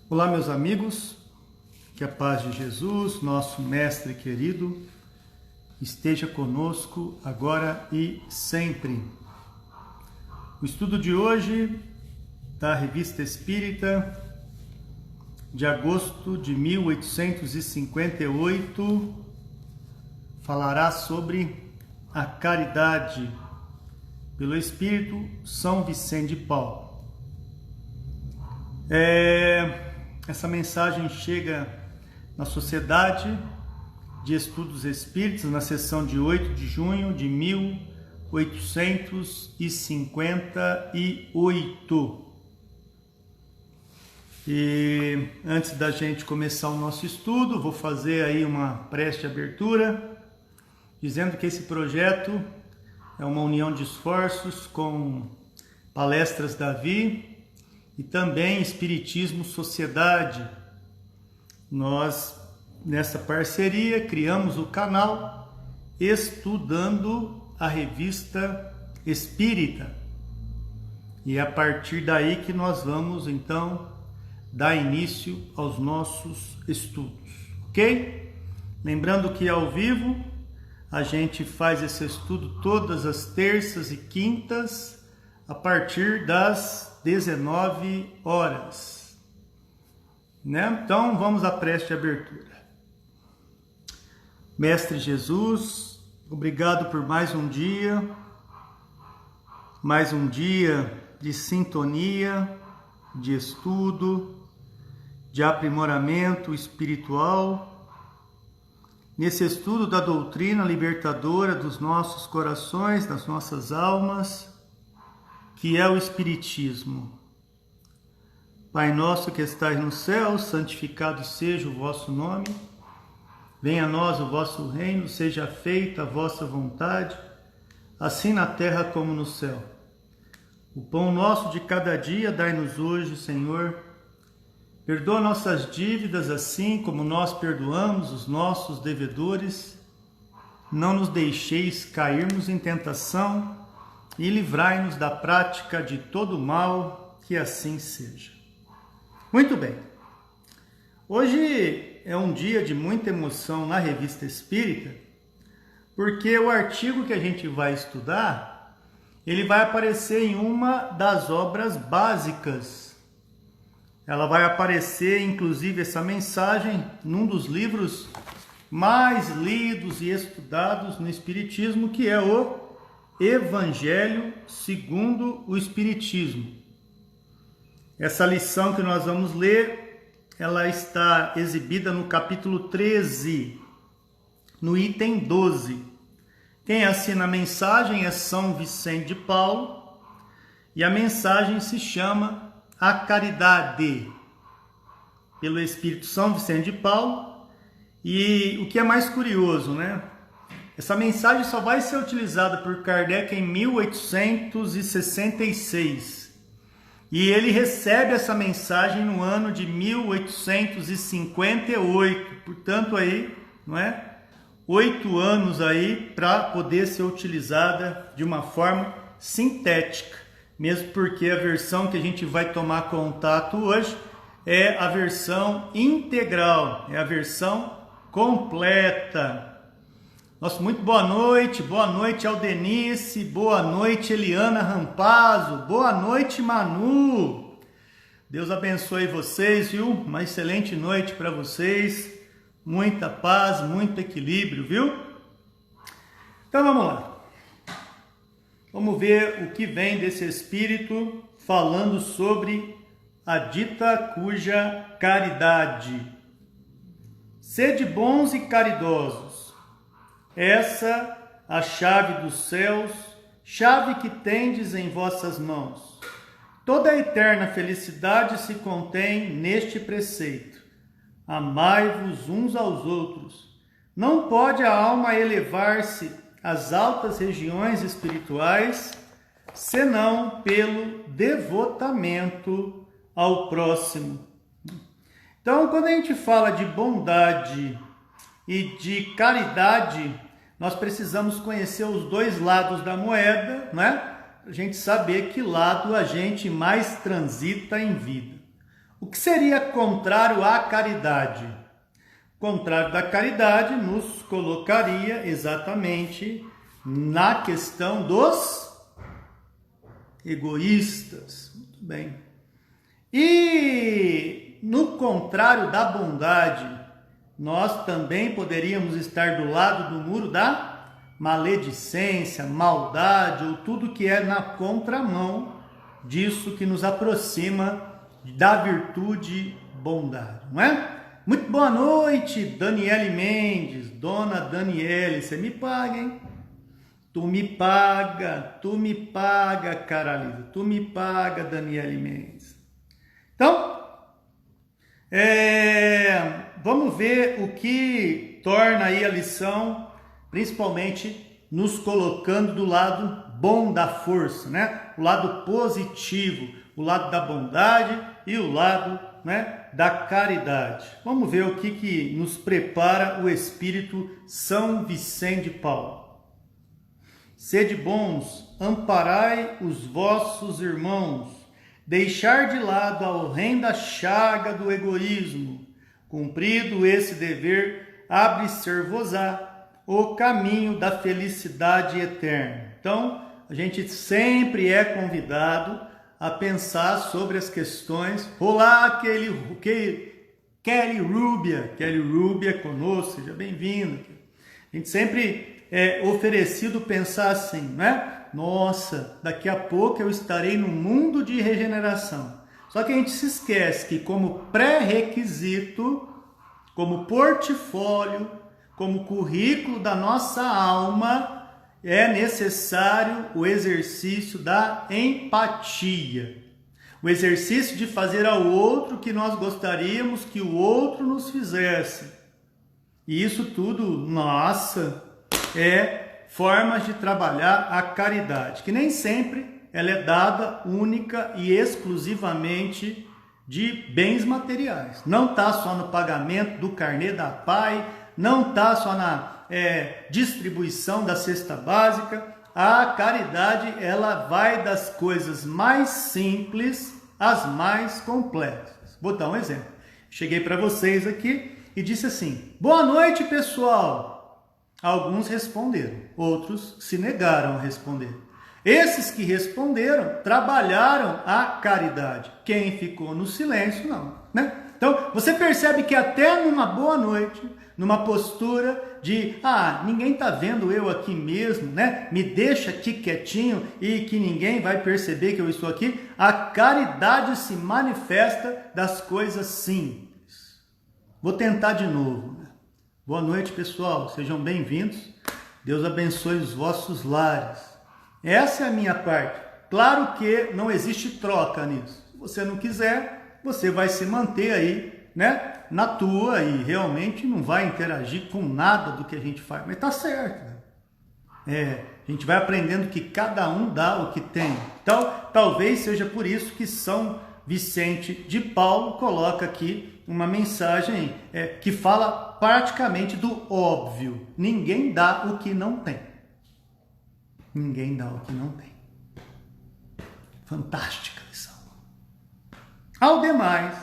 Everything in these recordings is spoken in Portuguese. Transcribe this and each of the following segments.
Olá, meus amigos, que a paz de Jesus, nosso Mestre querido, esteja conosco agora e sempre. O estudo de hoje da Revista Espírita, de agosto de 1858, falará sobre a caridade pelo Espírito São Vicente de Paulo. Essa mensagem chega na Sociedade de Estudos Espíritas, na sessão de 8 de junho de 1858. E antes da gente começar o nosso estudo, vou fazer aí uma prece de abertura, dizendo que esse projeto é uma união de esforços com Palestras Davi e também Espiritismo Sociedade. Nós, nessa parceria, criamos o canal Estudando a Revista Espírita. E é a partir daí que nós vamos, então, dar início aos nossos estudos, ok? Lembrando que ao vivo a gente faz esse estudo todas as terças e quintas a partir das 19 horas. Então vamos à prece de abertura. Mestre Jesus, obrigado por mais um dia de sintonia, de estudo, de aprimoramento espiritual, nesse estudo da doutrina libertadora dos nossos corações, das nossas almas, que é o Espiritismo. Pai nosso que estais no céu, santificado seja o vosso nome. Venha a nós o vosso reino, seja feita a vossa vontade, assim na terra como no céu. O pão nosso de cada dia dai-nos hoje, Senhor. Perdoa nossas dívidas, assim como nós perdoamos os nossos devedores. Não nos deixeis cairmos em tentação e livrai-nos da prática de todo mal, que assim seja. Muito bem. Hoje é um dia de muita emoção na Revista Espírita, porque o artigo que a gente vai estudar, ele vai aparecer em uma das obras básicas. Ela vai aparecer, inclusive, essa mensagem num dos livros mais lidos e estudados no Espiritismo, que é o Evangelho segundo o Espiritismo. Essa lição que nós vamos ler, ela está exibida no capítulo 13, no item 12. Quem assina a mensagem é São Vicente de Paulo, e a mensagem se chama A Caridade, pelo Espírito São Vicente de Paulo. E o que é mais curioso, essa mensagem só vai ser utilizada por Kardec em 1866. E ele recebe essa mensagem no ano de 1858. Portanto, aí, 8 anos aí para poder ser utilizada de uma forma sintética. Mesmo porque a versão que a gente vai tomar contato hoje é a versão integral, é a versão completa. Nossa, muito boa noite Aldenice, boa noite Eliana Rampazzo, boa noite Manu. Deus abençoe vocês, viu? Uma excelente noite para vocês, muita paz, muito equilíbrio, viu? Então vamos lá. Vamos ver o que vem desse Espírito falando sobre a dita cuja caridade. Sede bons e caridosos. Essa a chave dos céus, chave que tendes em vossas mãos. Toda a eterna felicidade se contém neste preceito. Amai-vos uns aos outros. Não pode a alma elevar-se às altas regiões espirituais, senão pelo devotamento ao próximo. Então, quando a gente fala de bondade e de caridade, nós precisamos conhecer os dois lados da moeda, a gente saber que lado a gente mais transita em vida. O que seria contrário à caridade? O contrário da caridade nos colocaria exatamente na questão dos egoístas. Muito bem. E no contrário da bondade, nós também poderíamos estar do lado do muro da maledicência, maldade, ou tudo que é na contramão disso que nos aproxima da virtude bondade, não é? Muito boa noite, Daniele Mendes, dona Daniele, você me paga, hein? Tu me paga, Caralisa, tu me paga, Daniele Mendes. Então, vamos ver o que torna aí a lição, principalmente nos colocando do lado bom da força, né? O lado positivo, o lado da bondade e o lado, né, da caridade. Vamos ver o que nos prepara o Espírito São Vicente de Paulo. Sede bons, amparai os vossos irmãos, deixar de lado a horrenda chaga do egoísmo. Cumprido esse dever, abre-ser-vos-á o caminho da felicidade eterna. Então, a gente sempre é convidado a pensar sobre as questões. Olá, Kelly Rubia conosco, seja bem-vindo. A gente sempre é oferecido pensar assim, né? Nossa, daqui a pouco eu estarei no mundo de regeneração. Só que a gente se esquece que como pré-requisito, como portfólio, como currículo da nossa alma, é necessário o exercício da empatia. O exercício de fazer ao outro o que nós gostaríamos que o outro nos fizesse. E isso tudo, nossa, é formas de trabalhar a caridade, que nem sempre ela é dada única e exclusivamente de bens materiais. Não está só no pagamento do carnê da PAI, não está só na distribuição da cesta básica. A caridade, ela vai das coisas mais simples às mais complexas. Vou dar um exemplo. Cheguei para vocês aqui e disse assim: boa noite, pessoal. Alguns responderam, outros se negaram a responder. Esses que responderam trabalharam a caridade. Quem ficou no silêncio, não, né? Então, você percebe que até numa boa noite, numa postura de, ninguém tá vendo eu aqui mesmo, né? Me deixa aqui quietinho e que ninguém vai perceber que eu estou aqui. A caridade se manifesta das coisas simples. Vou tentar de novo. Né? Boa noite, pessoal. Sejam bem-vindos. Deus abençoe os vossos lares. Essa é a minha parte. Claro que não existe troca nisso. Se você não quiser, você vai se manter aí, né, na tua e realmente não vai interagir com nada do que a gente faz. Mas tá certo. Né? A gente vai aprendendo que cada um dá o que tem. Então, talvez seja por isso que São Vicente de Paulo coloca aqui uma mensagem que fala praticamente do óbvio. Ninguém dá o que não tem. Ninguém dá o que não tem. Fantástica lição. Ao demais,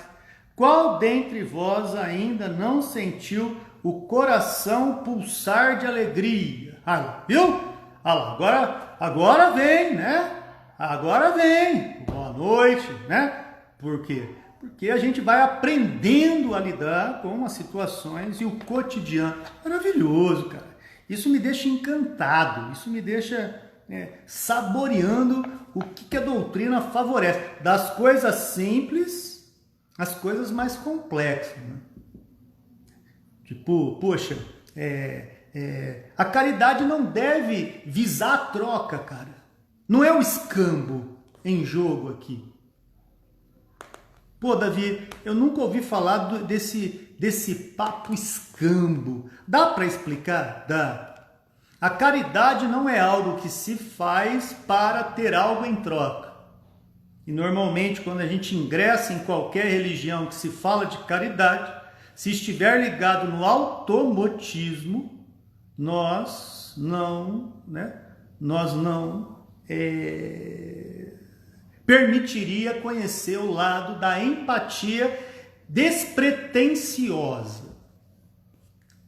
qual dentre vós ainda não sentiu o coração pulsar de alegria? Viu? Agora vem, né? Agora vem. Boa noite, né? Por quê? Porque a gente vai aprendendo a lidar com as situações e o cotidiano. Maravilhoso, cara. Isso me deixa encantado, isso me deixa saboreando o que a doutrina favorece. Das coisas simples, as coisas mais complexas. Né? Tipo, poxa, a caridade não deve visar a troca, cara. Não é o escambo em jogo aqui. Pô, Davi, eu nunca ouvi falar desse papo escambo. Dá para explicar? Dá. A caridade não é algo que se faz para ter algo em troca. E normalmente quando a gente ingressa em qualquer religião que se fala de caridade, se estiver ligado no automotismo, nós não permitiria conhecer o lado da empatia despretensiosa.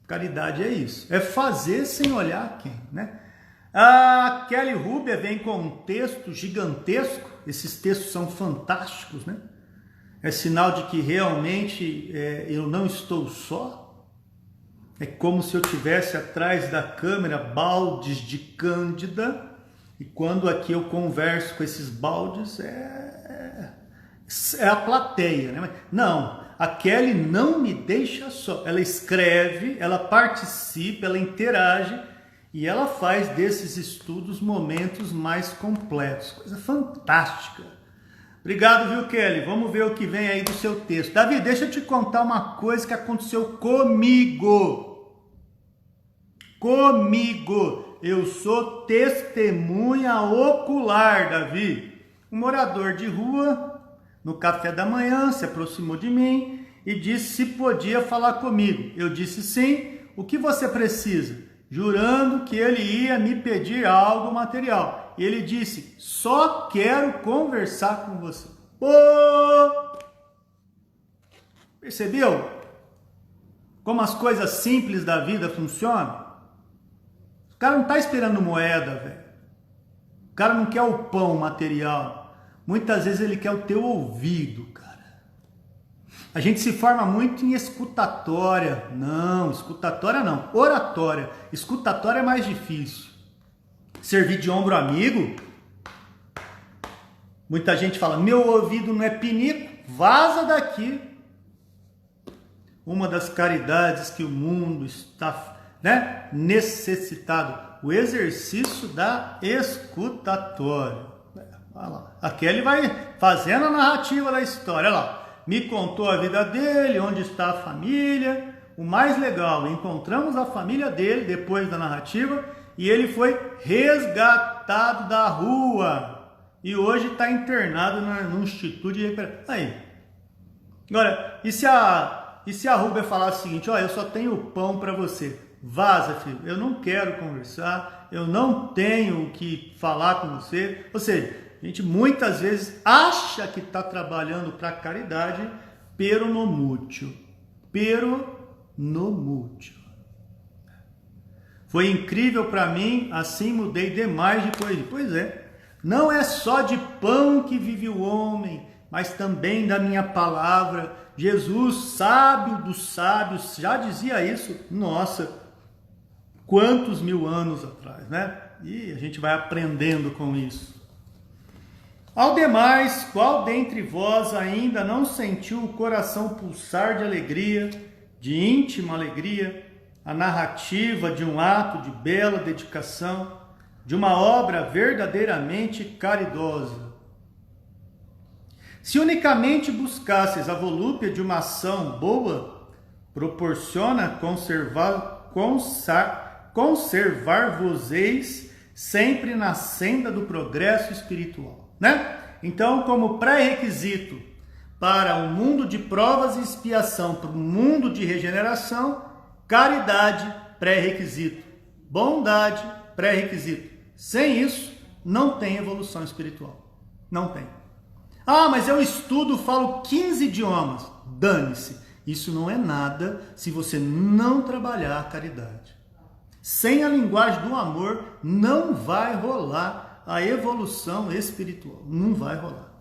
Caridade é isso, é fazer sem olhar quem, né? A Kelly Ruber vem com um texto gigantesco, esses textos são fantásticos, né? É sinal de que realmente eu não estou só. É como se eu tivesse atrás da câmera baldes de Cândida, e quando aqui eu converso com esses baldes, é a plateia, né? Não, a Kelly não me deixa só. Ela escreve, ela participa, ela interage e ela faz desses estudos momentos mais completos. Coisa fantástica. Obrigado, viu, Kelly? Vamos ver o que vem aí do seu texto. Davi, deixa eu te contar uma coisa que aconteceu comigo. Comigo. Eu sou testemunha ocular, Davi. Um morador de rua, no café da manhã, se aproximou de mim e disse se podia falar comigo. Eu disse sim. O que você precisa? Jurando que ele ia me pedir algo material. E ele disse, só quero conversar com você. Pô! Percebeu? Como as coisas simples da vida funcionam? O cara não está esperando moeda, velho. O cara não quer o pão material. Muitas vezes ele quer o teu ouvido, cara. A gente se forma muito em escutatória. Não, escutatória não. Oratória. Escutatória é mais difícil. Servir de ombro amigo. Muita gente fala, meu ouvido não é pinico, vaza daqui. Uma das caridades que o mundo está, né, necessitado, o exercício da escutatória. Olha lá. Aqui ele vai fazendo a narrativa da história. Olha lá. Me contou a vida dele, onde está a família. O mais legal, encontramos a família dele depois da narrativa e ele foi resgatado da rua e hoje está internado no Instituto de Recuperação. Aí. Agora, e se a Ruber falar o seguinte, ó, eu só tenho pão para você. Vaza, filho, eu não quero conversar, eu não tenho o que falar com você. Ou seja, a gente muitas vezes acha que está trabalhando para a caridade, pero no mútil. Pero no mútil. Foi incrível para mim, assim mudei demais de coisa. Pois é, não é só de pão que vive o homem, mas também da minha palavra. Jesus, sábio dos sábios, já dizia isso, nossa, quantos mil anos atrás, né? E a gente vai aprendendo com isso. Ao demais, qual dentre vós ainda não sentiu o coração pulsar de alegria, de íntima alegria, a narrativa de um ato de bela dedicação, de uma obra verdadeiramente caridosa? Se unicamente buscasseis a volúpia de uma ação boa, proporciona conservar-vos-eis sempre na senda do progresso espiritual, né? Então, como pré-requisito para um mundo de provas e expiação, para um mundo de regeneração, caridade, pré-requisito, bondade, pré-requisito. Sem isso, não tem evolução espiritual. Não tem. Ah, mas eu estudo, falo 15 idiomas. Dane-se. Isso não é nada se você não trabalhar a caridade. Sem a linguagem do amor, não vai rolar a evolução espiritual. Não vai rolar.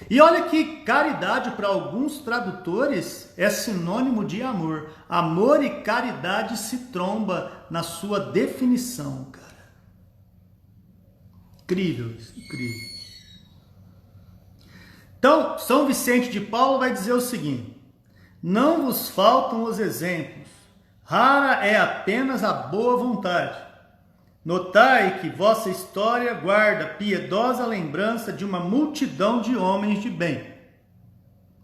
E olha que caridade, para alguns tradutores, é sinônimo de amor. Amor e caridade se tromba na sua definição, cara. Incrível isso, incrível. Então, São Vicente de Paulo vai dizer o seguinte: não vos faltam os exemplos, rara é apenas a boa vontade. Notai que vossa história guarda piedosa lembrança de uma multidão de homens de bem.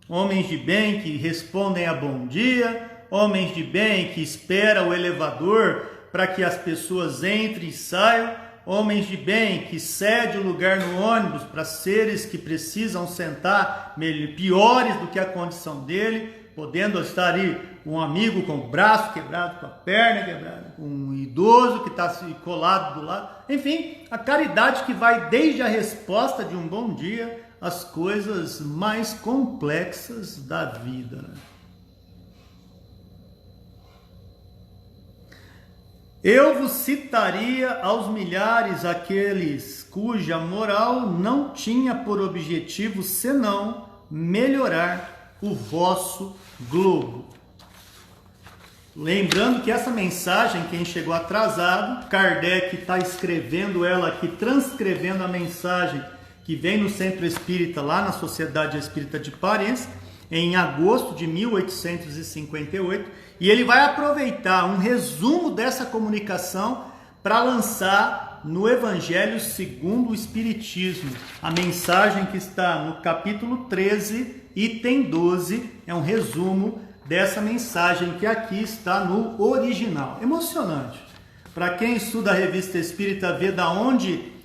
Homens de bem que respondem a bom dia, homens de bem que esperam o elevador para que as pessoas entrem e saiam, homens de bem que cedem o lugar no ônibus para seres que precisam sentar piores do que a condição dele, podendo estar ali um amigo com o braço quebrado, com a perna quebrada, um idoso que está colado do lado. Enfim, a caridade que vai desde a resposta de um bom dia as coisas mais complexas da vida, né? Eu vos citaria aos milhares aqueles cuja moral não tinha por objetivo senão melhorar o vosso globo. Lembrando que essa mensagem, quem chegou atrasado, Kardec está escrevendo ela aqui, transcrevendo a mensagem que vem no Centro Espírita, lá na Sociedade Espírita de Paris, em agosto de 1858, e ele vai aproveitar um resumo dessa comunicação para lançar no Evangelho segundo o Espiritismo. A mensagem que está no capítulo 13, item 12, é um resumo dessa mensagem que aqui está no original. Emocionante. Para quem estuda a Revista Espírita, vê da onde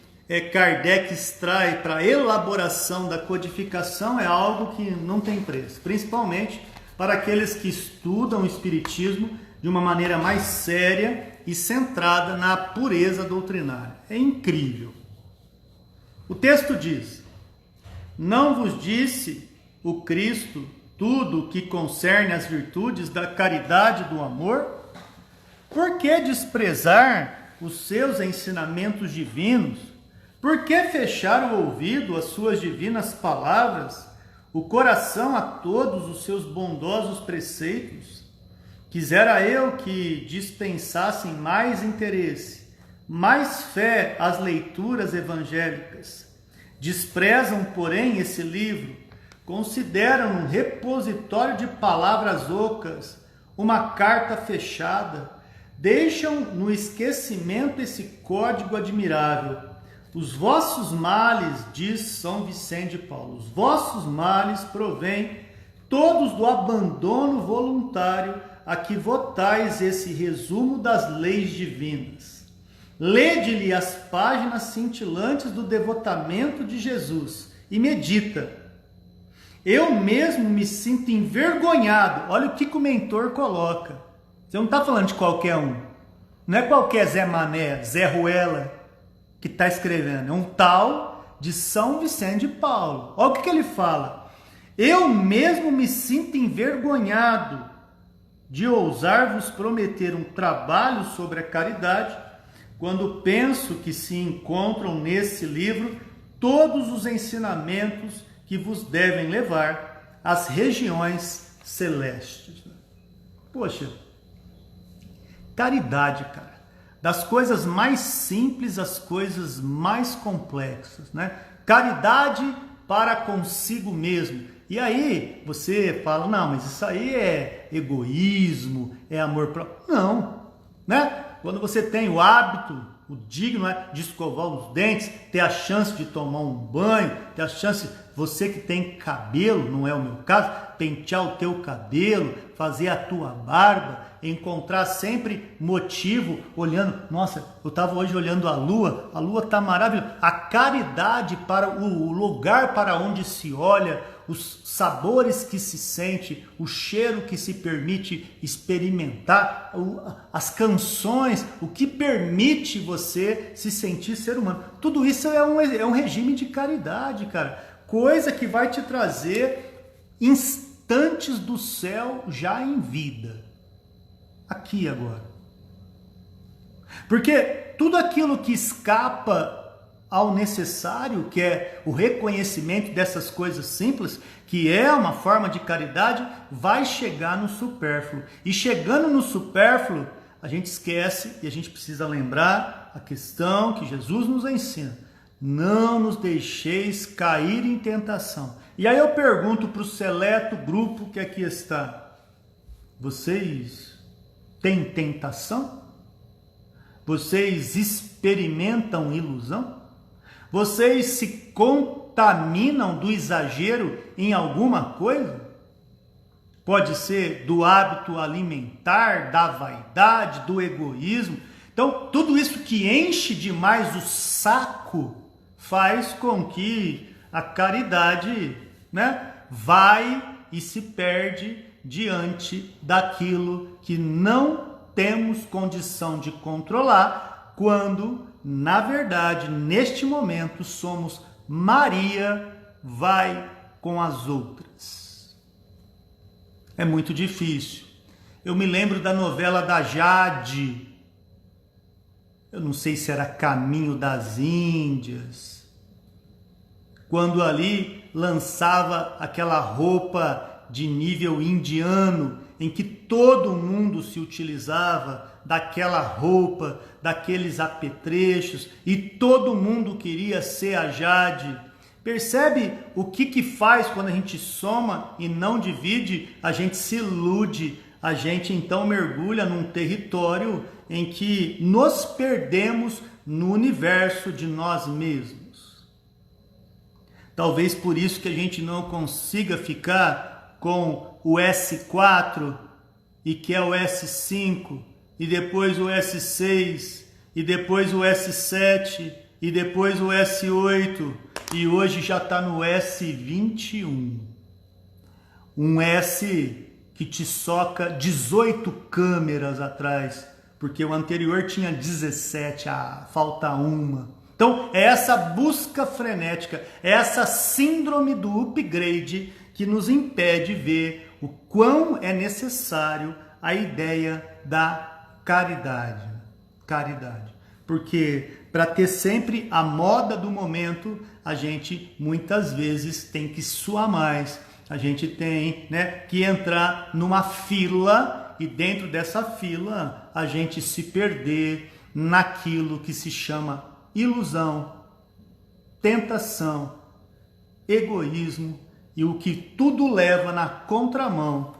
Kardec extrai para a elaboração da codificação, é algo que não tem preço. Principalmente para aqueles que estudam o Espiritismo de uma maneira mais séria e centrada na pureza doutrinária. É incrível. O texto diz: não vos disse o Cristo tudo o que concerne as virtudes da caridade e do amor? Por que desprezar os seus ensinamentos divinos? Por que fechar o ouvido às suas divinas palavras, o coração a todos os seus bondosos preceitos? Quisera eu que dispensassem mais interesse, mais fé às leituras evangélicas. Desprezam, porém, esse livro, consideram um repositório de palavras ocas, uma carta fechada, deixam no esquecimento esse código admirável. Os vossos males, diz São Vicente de Paulo, os vossos males provêm todos do abandono voluntário a que votais esse resumo das leis divinas. Lede-lhe as páginas cintilantes do devotamento de Jesus e medita. Eu mesmo me sinto envergonhado. Olha o que o mentor coloca. Você não está falando de qualquer um. Não é qualquer Zé Mané, Zé Ruela que está escrevendo. É um tal de São Vicente de Paulo. Olha o que ele fala. Eu mesmo me sinto envergonhado de ousar vos prometer um trabalho sobre a caridade, quando penso que se encontram nesse livro todos os ensinamentos que vos devem levar às regiões celestes. Poxa, caridade, cara. Das coisas mais simples às coisas mais complexas, né? Caridade para consigo mesmo. E aí você fala, não, mas isso aí é egoísmo, é amor próprio. Não, né? Quando você tem o hábito, o digno de escovar os dentes, ter a chance de tomar um banho, ter a chance, você que tem cabelo, não é o meu caso, pentear o teu cabelo, fazer a tua barba, encontrar sempre motivo, olhando, nossa, eu estava hoje olhando a lua está maravilhosa. A caridade para o lugar para onde se olha, os sabores que se sente, o cheiro que se permite experimentar, as canções, o que permite você se sentir ser humano. Tudo isso é um regime de caridade, cara. Coisa que vai te trazer instantes do céu já em vida. Aqui agora. Porque tudo aquilo que escapa ao necessário, que é o reconhecimento dessas coisas simples, que é uma forma de caridade, vai chegar no supérfluo. E chegando no supérfluo, a gente esquece e a gente precisa lembrar a questão que Jesus nos ensina. Não nos deixeis cair em tentação. E aí eu pergunto para o seleto grupo que aqui está: vocês têm tentação? Vocês experimentam ilusão? Vocês se contaminam do exagero em alguma coisa? Pode ser do hábito alimentar, da vaidade, do egoísmo. Então, tudo isso que enche demais o saco faz com que a caridade, vai e se perde diante daquilo que não temos condição de controlar, quando, na verdade, neste momento, somos Maria vai com as outras. É muito difícil. Eu me lembro da novela da Jade, eu não sei se era Caminho das Índias, quando ali lançava aquela roupa de nível indiano, em que todo mundo se utilizava daquela roupa, daqueles apetrechos, e todo mundo queria ser a Jade. Percebe o que faz quando a gente soma e não divide? A gente se ilude, a gente então mergulha num território em que nos perdemos no universo de nós mesmos. Talvez por isso que a gente não consiga ficar com o S4 e que é o S5, e depois o S6, e depois o S7, e depois o S8, e hoje já está no S21. Um S que te soca 18 câmeras atrás, porque o anterior tinha 17, falta uma. Então, é essa busca frenética, é essa síndrome do upgrade que nos impede de ver o quão é necessário a ideia da caridade. Caridade. Porque para ter sempre a moda do momento, a gente muitas vezes tem que suar mais. A gente tem, que entrar numa fila e dentro dessa fila a gente se perder naquilo que se chama ilusão, tentação, egoísmo e o que tudo leva na contramão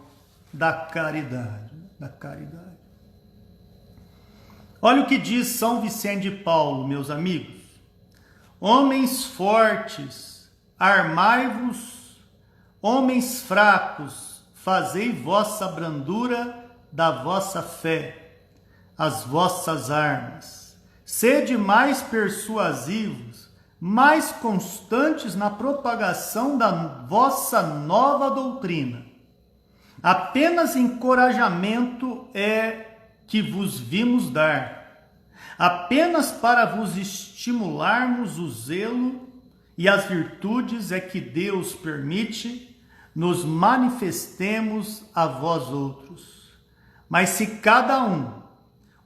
da caridade. Olha o que diz São Vicente de Paulo, meus amigos. Homens fortes, armai-vos, homens fracos, fazei vossa brandura da vossa fé, as vossas armas. Sede mais persuasivos, mais constantes na propagação da vossa nova doutrina. Apenas encorajamento é que vos vimos dar, apenas para vos estimularmos o zelo e as virtudes é que Deus permite nos manifestemos a vós outros. Mas se cada um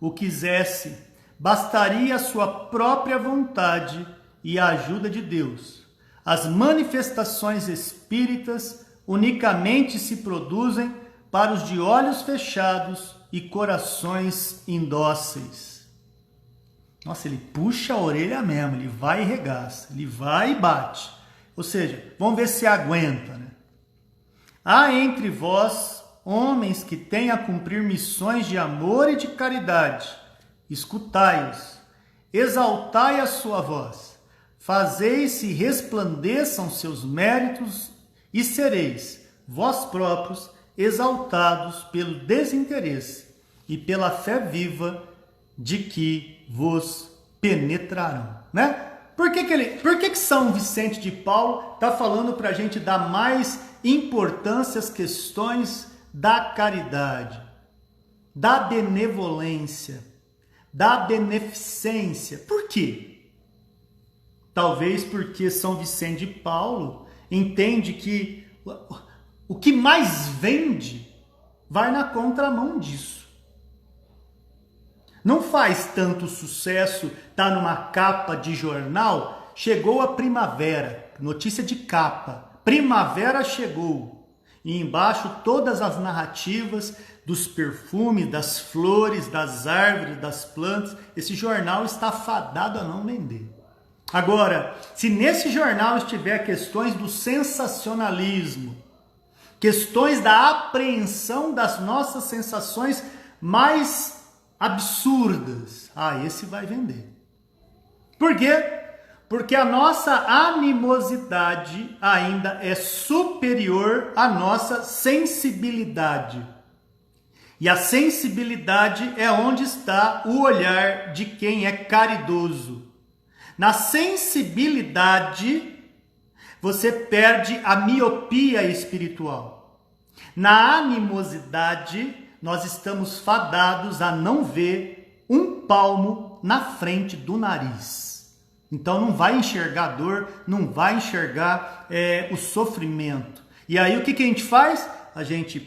o quisesse, bastaria a sua própria vontade e a ajuda de Deus. As manifestações espíritas unicamente se produzem para os de olhos fechados e corações indóceis. Nossa, ele puxa a orelha mesmo, ele vai e regaça, ele vai e bate. Ou seja, vamos ver se aguenta, Há entre vós homens que têm a cumprir missões de amor e de caridade. Escutai-os, exaltai a sua voz, fazei se resplandeçam seus méritos e sereis, vós próprios, exaltados pelo desinteresse e pela fé viva de que vos penetrarão, Por que São Vicente de Paulo está falando para a gente dar mais importância às questões da caridade, da benevolência, da beneficência? Por quê? Talvez porque São Vicente de Paulo entende que o que mais vende vai na contramão disso. Não faz tanto sucesso, tá numa capa de jornal, chegou a primavera, notícia de capa, primavera chegou. E embaixo todas as narrativas dos perfumes, das flores, das árvores, das plantas. Esse jornal está fadado a não vender. Agora, se nesse jornal estiver questões do sensacionalismo, questões da apreensão das nossas sensações mais absurdas, esse vai vender. Por quê? Porque a nossa animosidade ainda é superior à nossa sensibilidade. E a sensibilidade é onde está o olhar de quem é caridoso. Na sensibilidade, você perde a miopia espiritual. Na animosidade, nós estamos fadados a não ver um palmo na frente do nariz. Então não vai enxergar dor, não vai enxergar o sofrimento. E aí o que a gente faz? A gente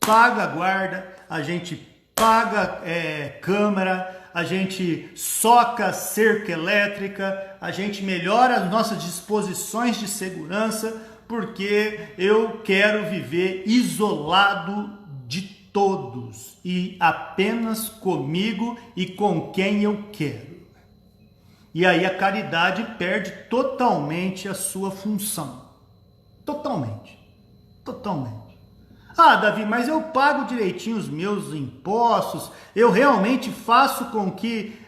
paga a guarda, a gente paga câmera, a gente soca cerca elétrica, a gente melhora as nossas disposições de segurança, porque eu quero viver isolado de todos e apenas comigo e com quem eu quero. E aí a caridade perde totalmente a sua função. Totalmente. Ah, Davi, mas eu pago direitinho os meus impostos, eu realmente faço com que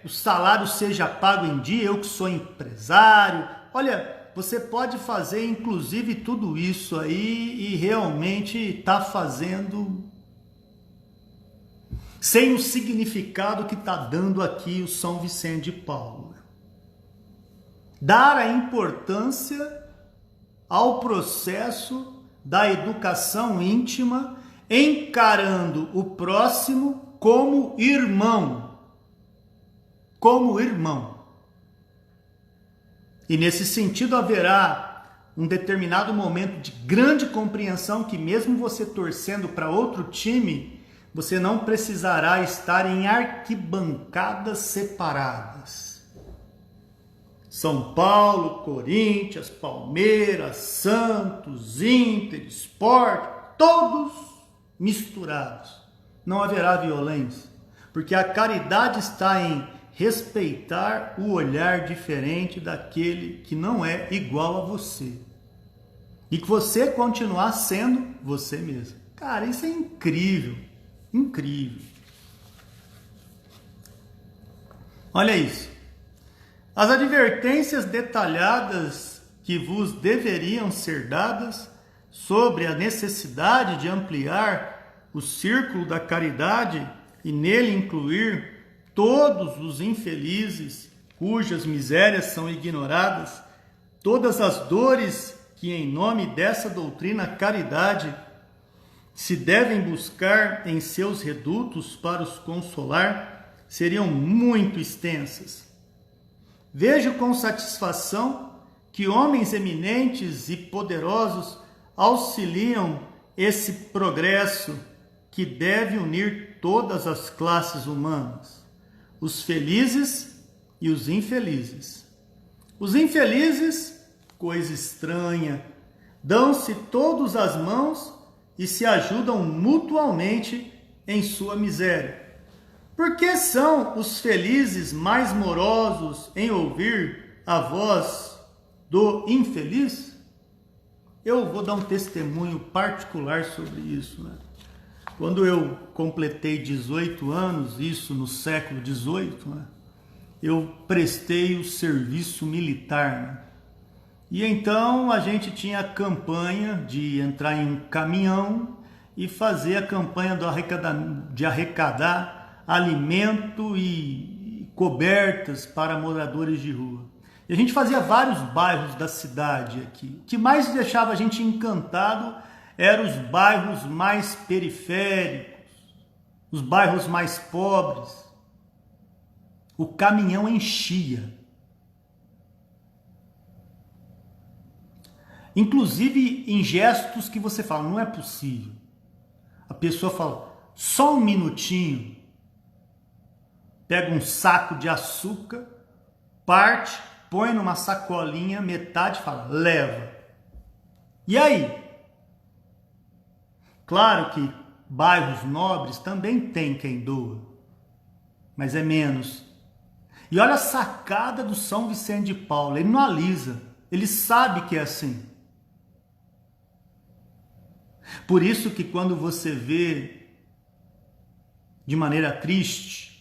o salário seja pago em dia, eu que sou empresário. Olha, você pode fazer inclusive tudo isso aí e realmente está fazendo sem o significado que está dando aqui o São Vicente de Paulo. Dar a importância ao processo da educação íntima, encarando o próximo como irmão. Como irmão. E nesse sentido haverá um determinado momento de grande compreensão que mesmo você torcendo para outro time, você não precisará estar em arquibancadas separadas. São Paulo, Corinthians, Palmeiras, Santos, Inter, Sport, todos misturados. Não haverá violência, porque a caridade está em respeitar o olhar diferente daquele que não é igual a você. E que você continuar sendo você mesmo. Cara, isso é incrível. Incrível. Olha isso. As advertências detalhadas que vos deveriam ser dadas sobre a necessidade de ampliar o círculo da caridade e nele incluir todos os infelizes cujas misérias são ignoradas, todas as dores que em nome dessa doutrina caridade se devem buscar em seus redutos para os consolar, seriam muito extensas. Vejo com satisfação que homens eminentes e poderosos auxiliam esse progresso que deve unir todas as classes humanas, os felizes e os infelizes. Os infelizes, coisa estranha, dão-se todos as mãos e se ajudam mutuamente em sua miséria. Por que são os felizes mais morosos em ouvir a voz do infeliz? Eu vou dar um testemunho particular sobre isso, né? Quando eu completei 18 anos, isso no século XVIII, né, eu prestei o serviço militar, né? E então a gente tinha a campanha de entrar em um caminhão e fazer a campanha de arrecadar alimento e cobertas para moradores de rua. E a gente fazia vários bairros da cidade aqui. O que mais deixava a gente encantado eram os bairros mais periféricos, os bairros mais pobres. O caminhão enchia. Inclusive em gestos que você fala, não é possível. A pessoa fala, só um minutinho. Pega um saco de açúcar, parte, põe numa sacolinha, metade fala, leva. E aí? Claro que bairros nobres também tem quem doa, mas é menos. E olha a sacada do São Vicente de Paulo, ele não alisa, ele sabe que é assim. Por isso que quando você vê de maneira triste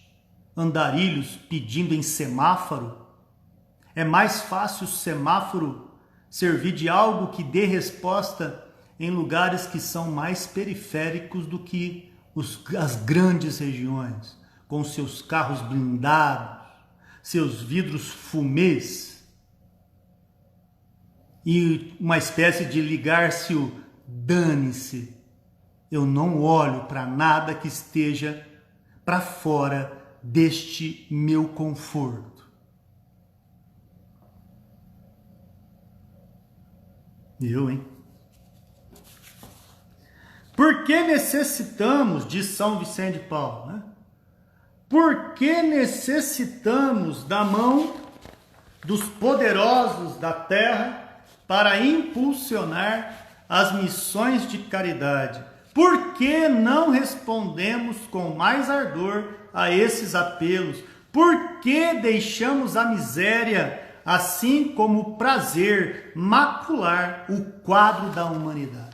andarilhos pedindo em semáforo, é mais fácil o semáforo servir de algo que dê resposta em lugares que são mais periféricos do que as grandes regiões, com seus carros blindados, seus vidros fumês e uma espécie de ligar-se o dane-se, eu não olho para nada que esteja para fora deste meu conforto. Eu, hein? Por que necessitamos de São Vicente de Paulo, né? Por que necessitamos da mão dos poderosos da terra para impulsionar as missões de caridade? Por que não respondemos com mais ardor a esses apelos? Por que deixamos a miséria, assim como o prazer, macular o quadro da humanidade?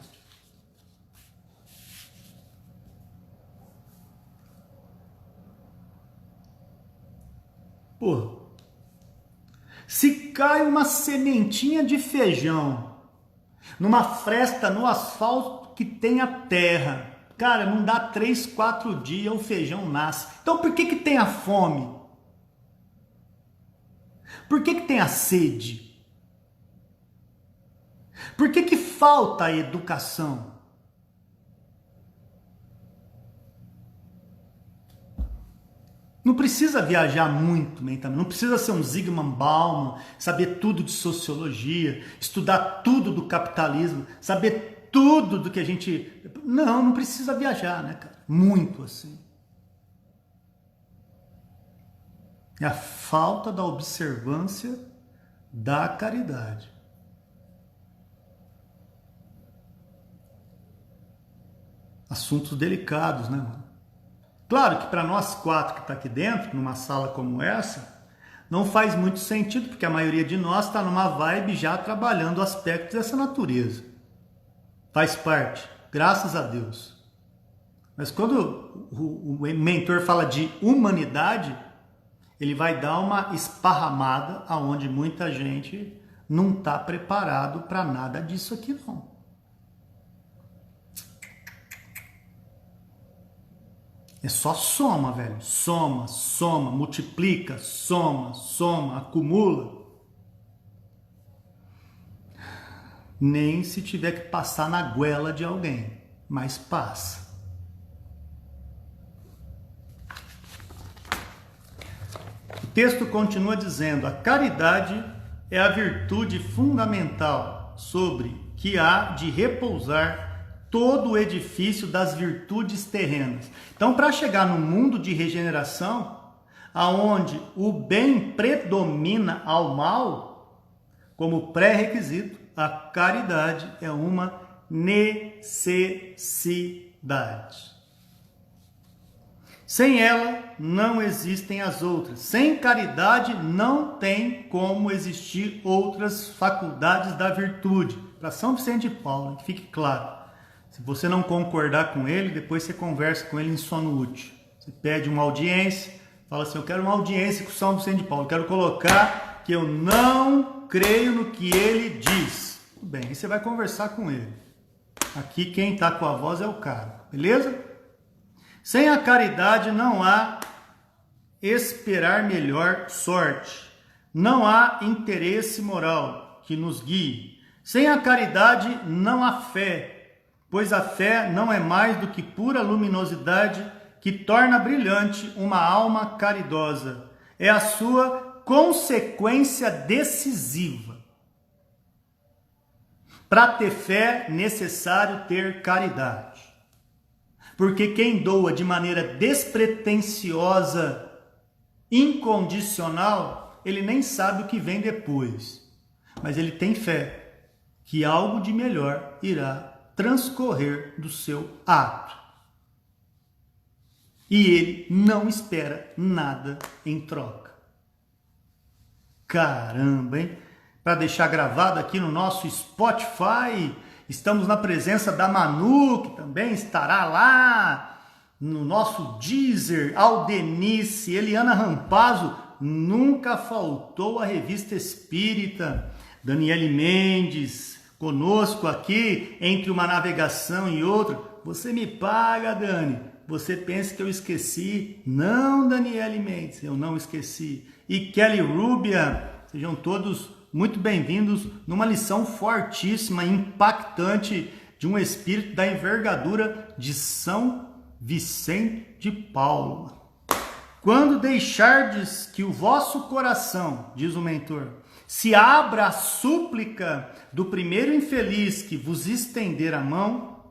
Pô, se cai uma sementinha de feijão numa fresta no asfalto que tem a terra, cara, não dá 3, 4 dias o feijão nasce. Então por que tem a fome? Por que tem a sede? Por que falta a educação? Não precisa viajar muito, não precisa ser um Zygmunt Bauman, saber tudo de sociologia, estudar tudo do capitalismo, saber tudo do que a gente... Não precisa viajar, né, cara? Muito assim. É a falta da observância da caridade. Assuntos delicados, né, mano? Claro que para nós 4 que está aqui dentro, numa sala como essa, não faz muito sentido, porque a maioria de nós está numa vibe já trabalhando aspectos dessa natureza. Faz parte, graças a Deus. Mas quando o mentor fala de humanidade, ele vai dar uma esparramada aonde muita gente não está preparado para nada disso aqui não. É só soma, velho. Soma, soma, multiplica, soma, acumula. Nem se tiver que passar na goela de alguém, mas passa. O texto continua dizendo: a caridade é a virtude fundamental sobre que há de repousar todo o edifício das virtudes terrenas. Então, para chegar no mundo de regeneração, aonde o bem predomina ao mal, como pré-requisito, a caridade é uma necessidade. Sem ela, não existem as outras. Sem caridade, não tem como existir outras faculdades da virtude. Para São Vicente de Paulo, que fique claro. Se você não concordar com ele, depois você conversa com ele em sono útil. Você pede uma audiência, fala assim: eu quero uma audiência com São Vicente de Paulo, eu quero colocar que eu não creio no que ele diz. Tudo bem, aí você vai conversar com ele. Aqui quem está com a voz é o cara, beleza? Sem a caridade não há esperar melhor sorte. Não há interesse moral que nos guie. Sem a caridade não há fé. Pois a fé não é mais do que pura luminosidade que torna brilhante uma alma caridosa. É a sua consequência decisiva. Para ter fé, é necessário ter caridade. Porque quem doa de maneira despretensiosa, incondicional, ele nem sabe o que vem depois. Mas ele tem fé que algo de melhor irá transcorrer do seu ato. E ele não espera nada em troca. Caramba, hein? Para deixar gravado aqui no nosso Spotify, estamos na presença da Manu, que também estará lá, no nosso Deezer, Aldenice, Eliana Rampazzo, nunca faltou a Revista Espírita, Daniele Mendes, conosco aqui, entre uma navegação e outra. Você me paga, Dani. Você pensa que eu esqueci? Não, Daniele Mendes, eu não esqueci. E Kelly Rubia, sejam todos muito bem-vindos numa lição fortíssima, impactante de um espírito da envergadura de São Vicente de Paulo. Quando deixardes que o vosso coração, diz o mentor, se abra a súplica do primeiro infeliz que vos estender a mão.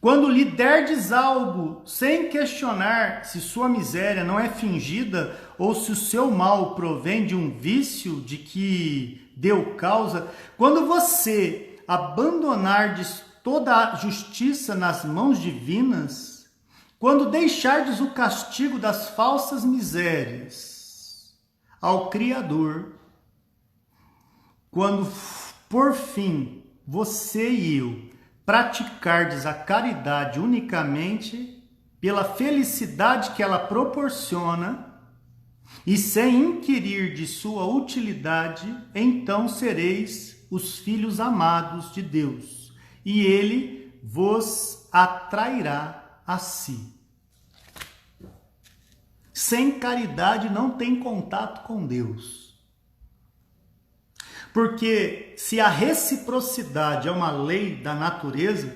Quando lhe derdes algo, sem questionar se sua miséria não é fingida ou se o seu mal provém de um vício de que deu causa, quando você abandonardes toda a justiça nas mãos divinas, quando deixardes o castigo das falsas misérias ao Criador, quando, por fim, você e eu praticardes a caridade unicamente pela felicidade que ela proporciona e sem inquirir de sua utilidade, então sereis os filhos amados de Deus e Ele vos atrairá a si. Sem caridade não tem contato com Deus. Porque se a reciprocidade é uma lei da natureza,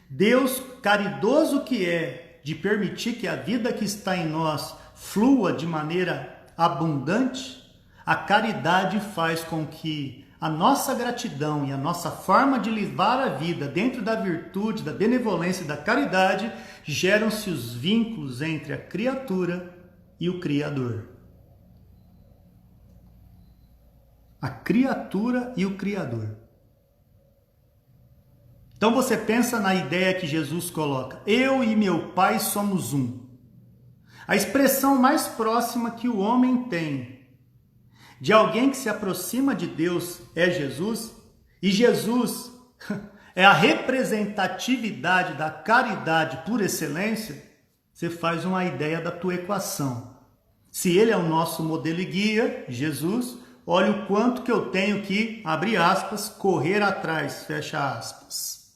Deus, caridoso que é, de permitir que a vida que está em nós flua de maneira abundante, a caridade faz com que a nossa gratidão e a nossa forma de levar a vida dentro da virtude, da benevolência e da caridade, geram-se os vínculos entre a criatura e o Criador. A criatura e o Criador. Então você pensa na ideia que Jesus coloca: eu e meu Pai somos um. A expressão mais próxima que o homem tem de alguém que se aproxima de Deus é Jesus, e Jesus é a representatividade da caridade por excelência. Você faz uma ideia da tua equação. Se ele é o nosso modelo e guia, Jesus, olha o quanto que eu tenho que, abre aspas, correr atrás, fecha aspas.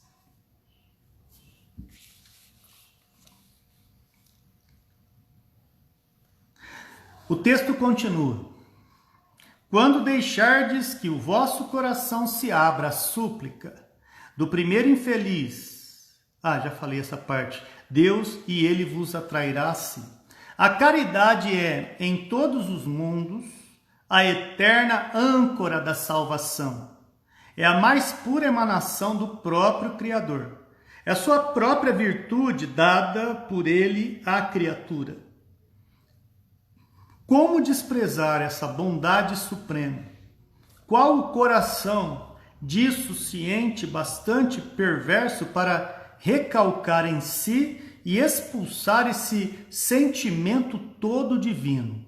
O texto continua. Quando deixardes que o vosso coração se abra à súplica do primeiro infeliz, já falei essa parte, Deus e Ele vos atrairá a si. A caridade é, em todos os mundos, a eterna âncora da salvação. É a mais pura emanação do próprio Criador. É a sua própria virtude dada por Ele à criatura. Como desprezar essa bondade suprema? Qual o coração disso ciente, bastante perverso para recalcar em si e expulsar esse sentimento todo divino?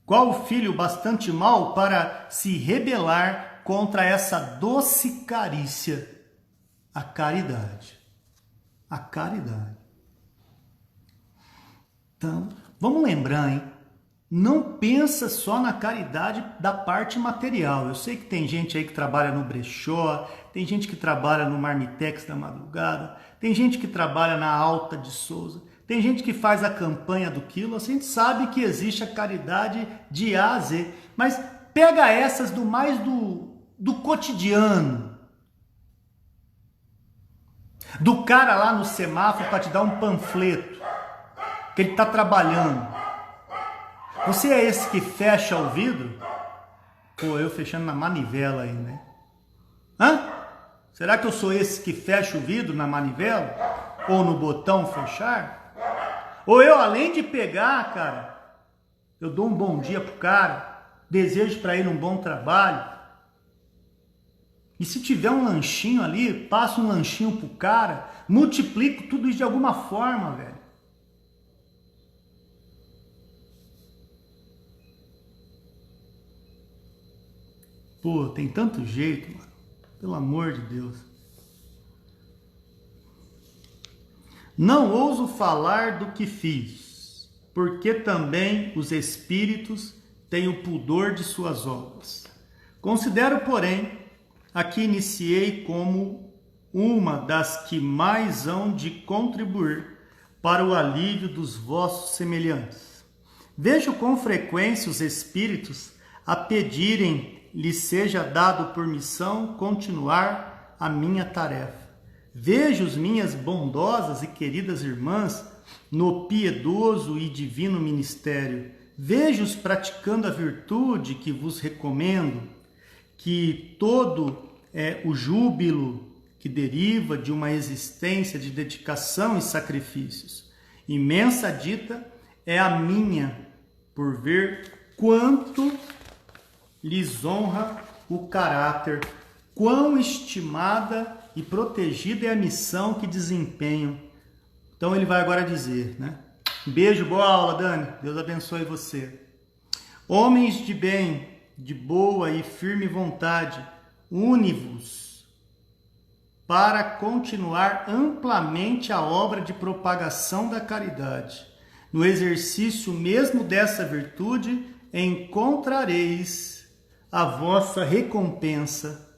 Qual o filho bastante mau para se rebelar contra essa doce carícia? A caridade. A caridade. Então, vamos lembrar, hein? Não pensa só na caridade da parte material. Eu sei que tem gente aí que trabalha no brechó, tem gente que trabalha no Marmitex da madrugada, tem gente que trabalha na Alta de Souza, tem gente que faz a campanha do quilo. A gente sabe que existe a caridade de A a Z, mas pega essas do mais do cotidiano. Do cara lá no semáforo para te dar um panfleto, que ele está trabalhando. Você é esse que fecha o vidro? Pô, eu fechando na manivela aí, né? Será que eu sou esse que fecha o vidro na manivela? Ou no botão fechar? Ou eu, além de pegar, cara, eu dou um bom dia pro cara, desejo para ele um bom trabalho. E se tiver um lanchinho ali, passo um lanchinho pro cara, multiplico tudo isso de alguma forma, velho. Pô, tem tanto jeito, mano. Pelo amor de Deus. Não ouso falar do que fiz, porque também os espíritos têm o pudor de suas obras. Considero, porém, a que iniciei como uma das que mais hão de contribuir para o alívio dos vossos semelhantes. Vejo com frequência os espíritos a pedirem lhes seja dado por missão continuar a minha tarefa. Vejo as minhas bondosas e queridas irmãs no piedoso e divino ministério. Vejo-os praticando a virtude que vos recomendo, que todo o júbilo que deriva de uma existência de dedicação e sacrifícios imensa dita é a minha, por ver quanto lhes honra o caráter, quão estimada e protegida é a missão que desempenham. Então ele vai agora dizer, né? Beijo, boa aula, Dani. Deus abençoe você. Homens de bem, de boa e firme vontade, une-vos para continuar amplamente a obra de propagação da caridade. No exercício mesmo dessa virtude, encontrareis a vossa recompensa.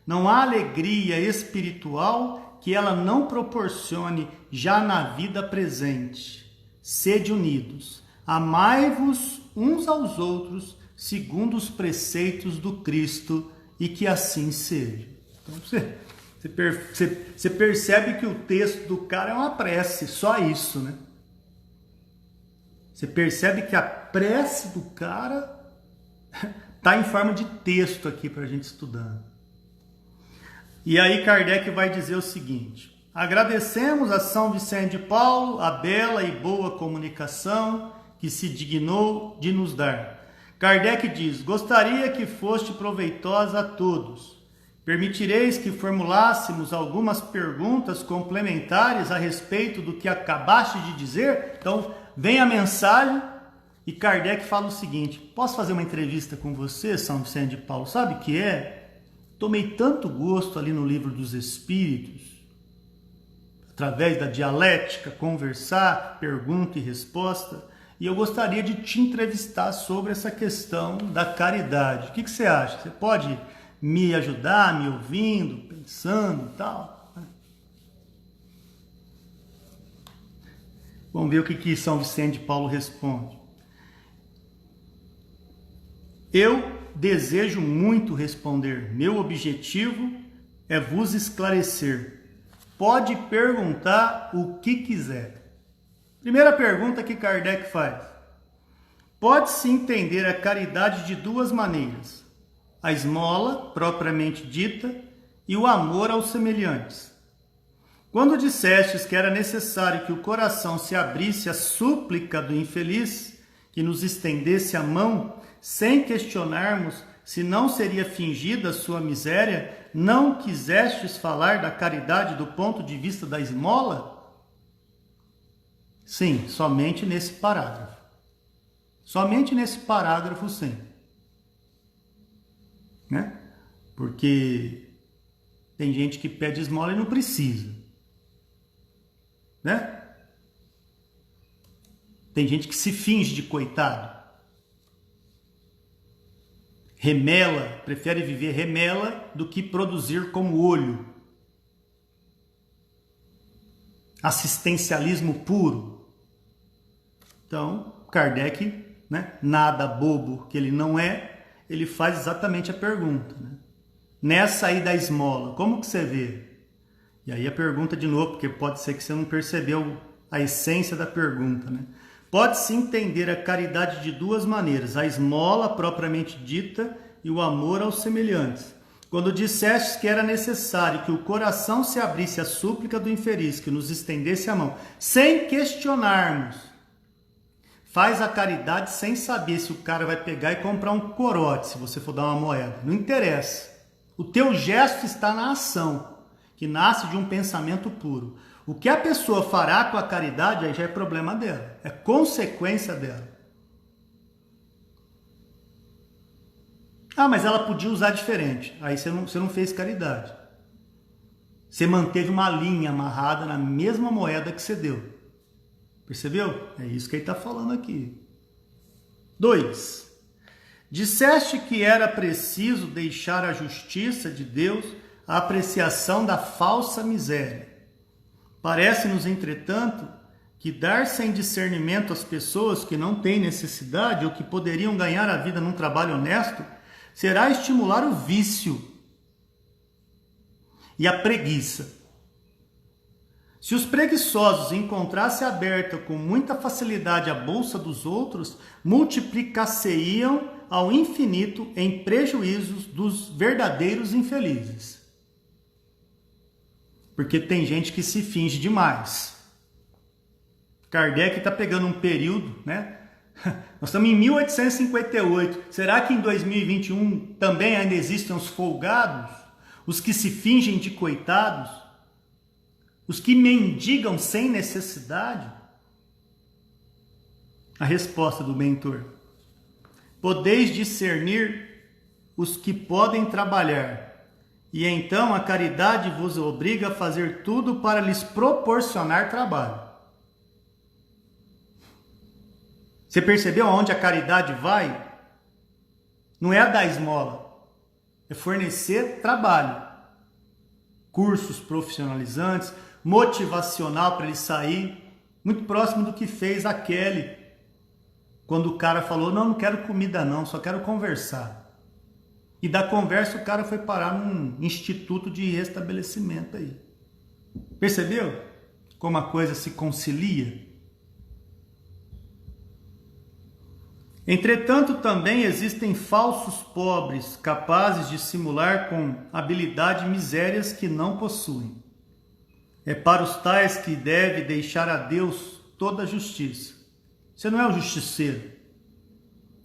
Não há alegria espiritual que ela não proporcione já na vida presente. Sede unidos, amai-vos uns aos outros, segundo os preceitos do Cristo, e que assim seja. Então você percebe que o texto do cara é uma prece, só isso, né? Você percebe que a prece do cara está em forma de texto aqui para a gente estudar. E aí Kardec vai dizer o seguinte: agradecemos a São Vicente de Paulo a bela e boa comunicação que se dignou de nos dar. Kardec diz: gostaria que foste proveitosa a todos. Permitireis que formulássemos algumas perguntas complementares a respeito do que acabaste de dizer? Então, vem a mensagem e Kardec fala o seguinte: posso fazer uma entrevista com você, São Vicente de Paulo? Sabe o que é? Tomei tanto gosto ali no Livro dos Espíritos, através da dialética, conversar, pergunta e resposta, e eu gostaria de te entrevistar sobre essa questão da caridade. O que você acha? Você pode me ajudar, me ouvindo, pensando e tal? Vamos ver o que São Vicente de Paulo responde. Eu desejo muito responder. Meu objetivo é vos esclarecer. Pode perguntar o que quiser. Primeira pergunta que Kardec faz. Pode-se entender a caridade de duas maneiras: a esmola, propriamente dita, e o amor aos semelhantes. Quando dissestes que era necessário que o coração se abrisse à súplica do infeliz, que nos estendesse a mão, sem questionarmos se não seria fingida a sua miséria, não quisestes falar da caridade do ponto de vista da esmola? Sim, somente nesse parágrafo. Somente nesse parágrafo, sim. Né? Porque tem gente que pede esmola e não precisa. Né? Tem gente que se finge de coitado. Remela, prefere viver remela do que produzir como olho. Assistencialismo puro. Então, Kardec, né, nada bobo que ele não é, ele faz exatamente a pergunta. Né? Nessa aí da esmola, como que você vê? E aí a pergunta de novo, porque pode ser que você não percebeu a essência da pergunta. Né? Pode-se entender a caridade de duas maneiras: a esmola propriamente dita e o amor aos semelhantes. Quando dissestes que era necessário que o coração se abrisse à súplica do infeliz, que nos estendesse a mão, sem questionarmos, faz a caridade sem saber se o cara vai pegar e comprar um corote, se você for dar uma moeda. Não interessa. O teu gesto está na ação, que nasce de um pensamento puro. O que a pessoa fará com a caridade aí já é problema dela, é consequência dela. Ah, mas ela podia usar diferente. Aí você não fez caridade. Você manteve uma linha amarrada na mesma moeda que você deu. Percebeu? É isso que ele está falando aqui. 2. Disseste que era preciso deixar à justiça de Deus a apreciação da falsa miséria. Parece-nos, entretanto, que dar sem discernimento às pessoas que não têm necessidade ou que poderiam ganhar a vida num trabalho honesto será estimular o vício e a preguiça. Se os preguiçosos encontrassem aberta com muita facilidade a bolsa dos outros, multiplicar-se-iam ao infinito em prejuízos dos verdadeiros infelizes. Porque tem gente que se finge demais. Kardec está pegando um período, né? Nós estamos em 1858. Será que em 2021 também ainda existem os folgados? Os que se fingem de coitados? Os que mendigam sem necessidade? A resposta do mentor: podeis discernir os que podem trabalhar, e então a caridade vos obriga a fazer tudo para lhes proporcionar trabalho. Você percebeu aonde a caridade vai? Não é a dar esmola, é fornecer trabalho, cursos profissionalizantes, motivacional para ele sair, muito próximo do que fez a Kelly, quando o cara falou, não quero comida não, só quero conversar. E da conversa o cara foi parar num instituto de restabelecimento aí. Percebeu como a coisa se concilia? Entretanto, também existem falsos pobres, capazes de simular com habilidade misérias que não possuem. É para os tais que deve deixar a Deus toda a justiça. Você não é o justiceiro.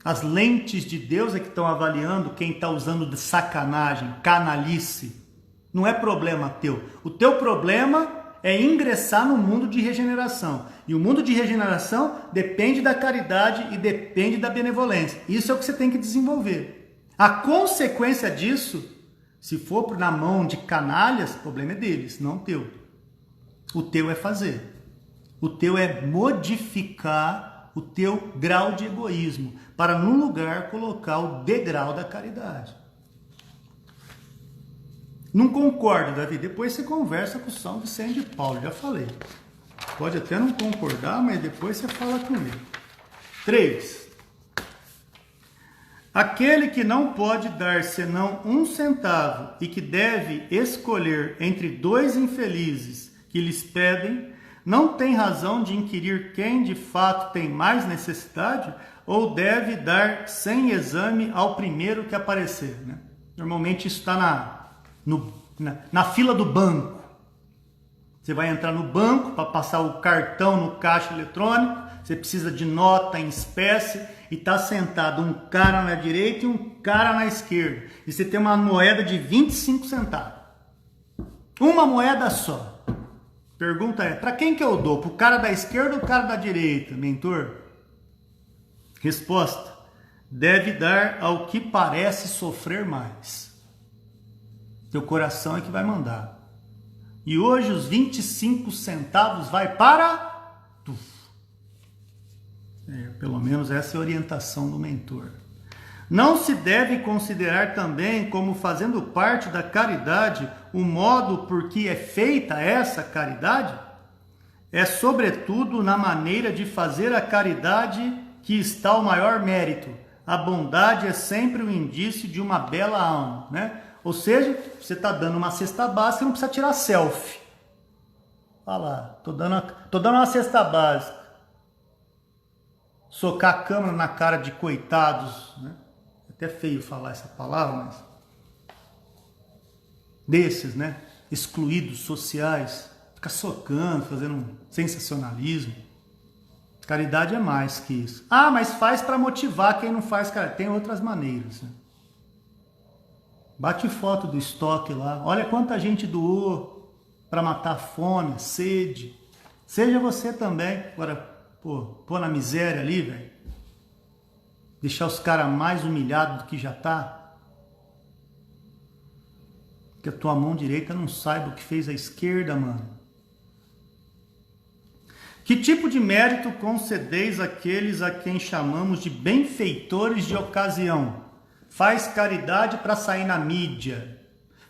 As lentes de Deus é que estão avaliando quem está usando de sacanagem, canalice. Não é problema teu. O teu problema é ingressar no mundo de regeneração. E o mundo de regeneração depende da caridade e depende da benevolência. Isso é o que você tem que desenvolver. A consequência disso, se for na mão de canalhas, o problema é deles, não teu. O teu é fazer. O teu é modificar o teu grau de egoísmo, para no lugar colocar o degrau da caridade. Não concorda, Davi? Depois você conversa com o São Vicente de Paulo, já falei. Pode até não concordar, mas depois você fala com ele. 3. Aquele que não pode dar senão 1 centavo e que deve escolher entre 2 infelizes que lhes pedem, não tem razão de inquirir quem de fato tem mais necessidade ou deve dar sem exame ao primeiro que aparecer, né? Normalmente isso está na fila do banco. Você vai entrar no banco para passar o cartão no caixa eletrônico, você precisa de nota em espécie e está sentado um cara na direita e um cara na esquerda. E você tem uma moeda de 25 centavos. Uma moeda só. Pergunta é, para quem que eu dou? Para o cara da esquerda ou o cara da direita, mentor? Resposta: deve dar ao que parece sofrer mais. Teu coração é que vai mandar. E hoje os 25 centavos vai para tu. Pelo menos essa é a orientação do mentor. Não se deve considerar também como fazendo parte da caridade o modo por que é feita essa caridade? É sobretudo na maneira de fazer a caridade que está o maior mérito. A bondade é sempre um indício de uma bela alma, né? Ou seja, você está dando uma cesta básica, não precisa tirar selfie. Olha lá, tô dando uma cesta básica. Socar a câmera na cara de coitados, né? É até feio falar essa palavra, mas desses, né? Excluídos sociais, fica socando, fazendo um sensacionalismo. Caridade é mais que isso. Ah, mas faz para motivar quem não faz, cara. Tem outras maneiras, né? Bate foto do estoque lá. Olha quanta gente doou para matar a fome, a sede. Seja você também. Agora, pô na miséria ali, velho. Deixar os caras mais humilhados do que já tá. Que a tua mão direita não saiba o que fez a esquerda, mano. Que tipo de mérito concedeis àqueles a quem chamamos de benfeitores de ocasião? Faz caridade para sair na mídia.